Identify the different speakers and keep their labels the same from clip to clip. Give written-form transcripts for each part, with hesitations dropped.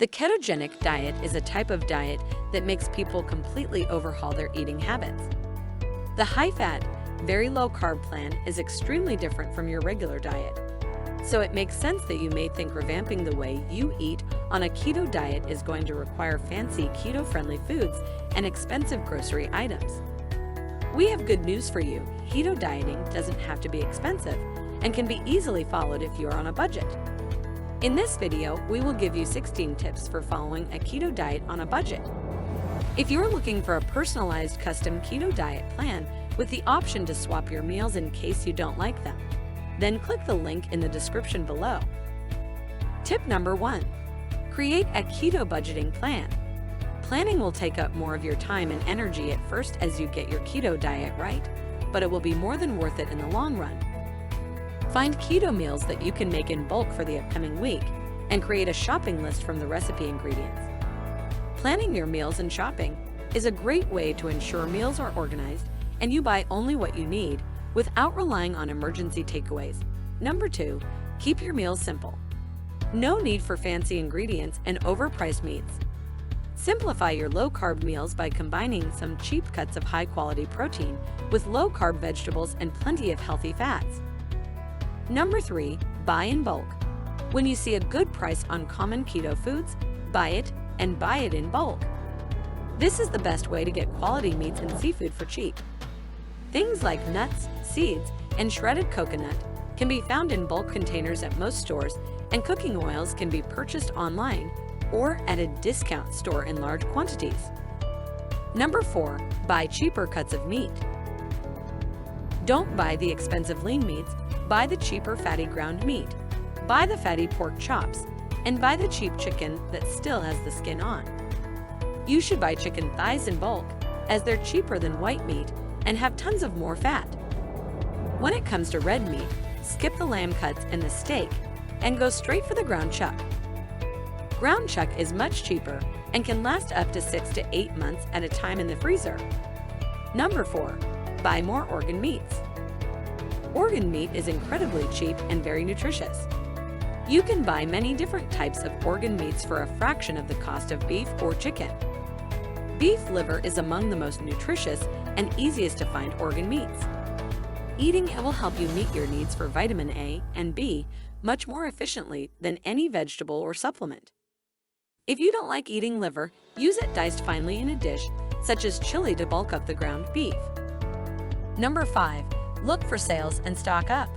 Speaker 1: The ketogenic diet is a type of diet that makes people completely overhaul their eating habits. The high-fat, very low-carb plan is extremely different from your regular diet. So it makes sense that you may think revamping the way you eat on a keto diet is going to require fancy keto-friendly foods and expensive grocery items. We have good news for you. Keto dieting doesn't have to be expensive and can be easily followed if you are on a budget. In this video, we will give you 16 tips for following a keto diet on a budget. If you're looking for a personalized custom keto diet plan with the option to swap your meals in case you don't like them, then click the link in the description below. Tip number 1. Create a keto budgeting plan. Planning will take up more of your time and energy at first as you get your keto diet right, but it will be more than worth it in the long run. Find keto meals that you can make in bulk for the upcoming week and create a shopping list from the recipe ingredients. Planning your meals and shopping is a great way to ensure meals are organized and you buy only what you need without relying on emergency takeaways. Number 2, keep your meals simple. No need for fancy ingredients and overpriced meats. Simplify your low-carb meals by combining some cheap cuts of high-quality protein with low-carb vegetables and plenty of healthy fats. Number 3, buy in bulk. When you see a good price on common keto foods, buy it and buy it in bulk. This is the best way to get quality meats and seafood for cheap. Things like nuts, seeds, and shredded coconut can be found in bulk containers at most stores, and cooking oils can be purchased online or at a discount store in large quantities. Number 4, buy cheaper cuts of meat. Don't buy the expensive lean meats, buy the cheaper fatty ground meat. Buy the fatty pork chops, and buy the cheap chicken that still has the skin on. You should buy chicken thighs in bulk, as they're cheaper than white meat and have tons of more fat. When it comes to red meat, skip the lamb cuts and the steak and go straight for the ground chuck. Ground chuck is much cheaper and can last up to 6 to 8 months at a time in the freezer. Number 4, buy more organ meats. Organ meat is incredibly cheap and very nutritious. You can buy many different types of organ meats for a fraction of the cost of beef or chicken. Beef liver is among the most nutritious and easiest to find organ meats. Eating it will help you meet your needs for vitamin A and B much more efficiently than any vegetable or supplement. If you don't like eating liver, use it diced finely in a dish, such as chili, to bulk up the ground beef. Number 5, look for sales and stock up.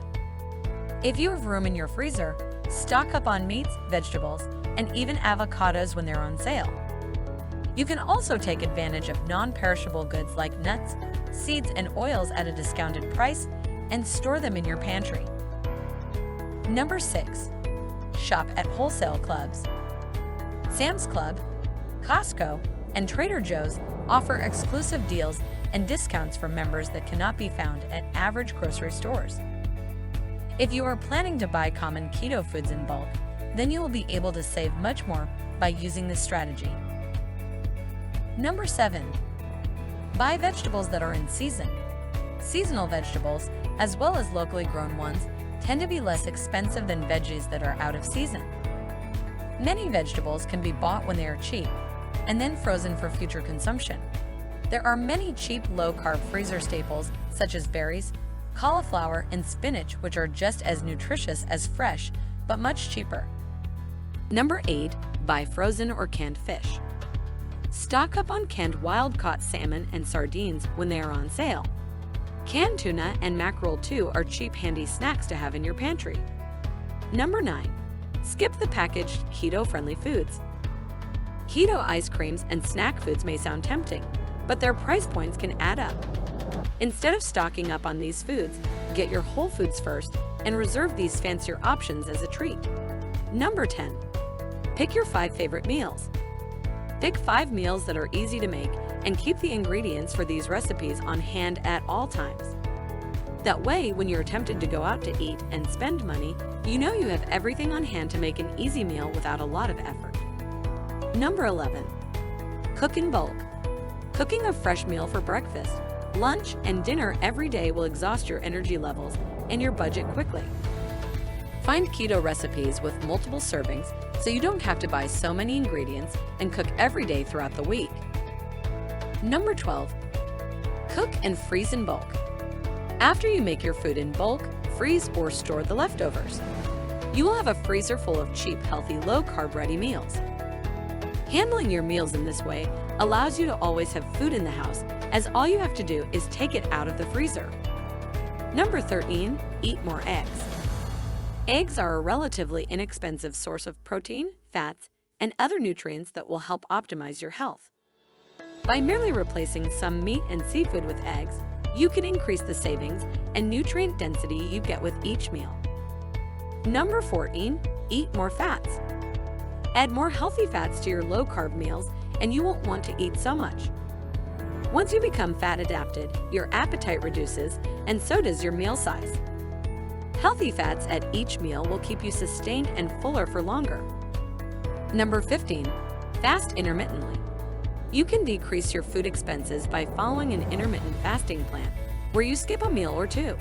Speaker 1: If you have room in your freezer, stock up on meats, vegetables, and even avocados when they're on sale. You can also take advantage of non-perishable goods like nuts, seeds, and oils at a discounted price and store them in your pantry. Number 6, shop at wholesale clubs. Sam's Club, Costco, and Trader Joe's offer exclusive deals and discounts for members that cannot be found at average grocery stores. If you are planning to buy common keto foods in bulk, then you will be able to save much more by using this strategy. Number 7, buy vegetables that are in season. Seasonal vegetables, as well as locally grown ones, tend to be less expensive than veggies that are out of season. Many vegetables can be bought when they are cheap and then frozen for future consumption. There are many cheap low-carb freezer staples such as berries, cauliflower, and spinach, which are just as nutritious as fresh, but much cheaper. Number 8, buy frozen or canned fish. Stock up on canned wild-caught salmon and sardines when they are on sale. Canned tuna and mackerel too are cheap, handy snacks to have in your pantry. Number 9, skip the packaged keto-friendly foods. Keto ice creams and snack foods may sound tempting, but their price points can add up. Instead of stocking up on these foods, get your whole foods first and reserve these fancier options as a treat. Number 10, pick your 5 favorite meals. Pick 5 meals that are easy to make and keep the ingredients for these recipes on hand at all times. That way, when you're tempted to go out to eat and spend money, you know you have everything on hand to make an easy meal without a lot of effort. Number 11, cook in bulk. Cooking a fresh meal for breakfast, lunch, and dinner every day will exhaust your energy levels and your budget quickly. Find keto recipes with multiple servings so you don't have to buy so many ingredients and cook every day throughout the week. Number 12. Cook and freeze in bulk. After you make your food in bulk, freeze or store the leftovers. You will have a freezer full of cheap, healthy, low-carb ready meals. Handling your meals in this way allows you to always have food in the house, as all you have to do is take it out of the freezer. Number 13. Eat more eggs. Eggs are a relatively inexpensive source of protein, fats, and other nutrients that will help optimize your health. By merely replacing some meat and seafood with eggs, you can increase the savings and nutrient density you get with each meal. Number 14. Eat more fats. Add more healthy fats to your low-carb meals and you won't want to eat so much. Once you become fat adapted, your appetite reduces and so does your meal size. Healthy fats at each meal will keep you sustained and fuller for longer. Number 15. Fast intermittently. You can decrease your food expenses by following an intermittent fasting plan, where you skip a meal or two.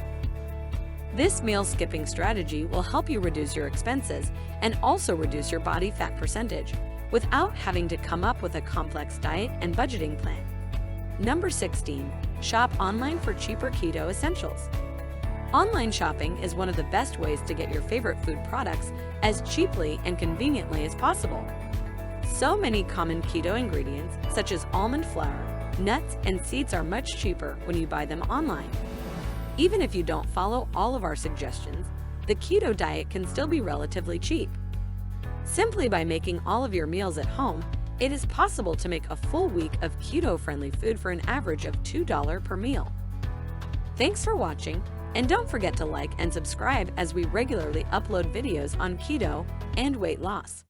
Speaker 1: This meal skipping strategy will help you reduce your expenses and also reduce your body fat percentage without having to come up with a complex diet and budgeting plan. Number 16. Shop online for cheaper keto essentials. Online shopping is one of the best ways to get your favorite food products as cheaply and conveniently as possible. So many common keto ingredients, such as almond flour, nuts, and seeds, are much cheaper when you buy them online. Even if you don't follow all of our suggestions, the keto diet can still be relatively cheap. Simply by making all of your meals at home, it is possible to make a full week of keto-friendly food for an average of $2 per meal. Thanks for watching, and don't forget to like and subscribe as we regularly upload videos on keto and weight loss.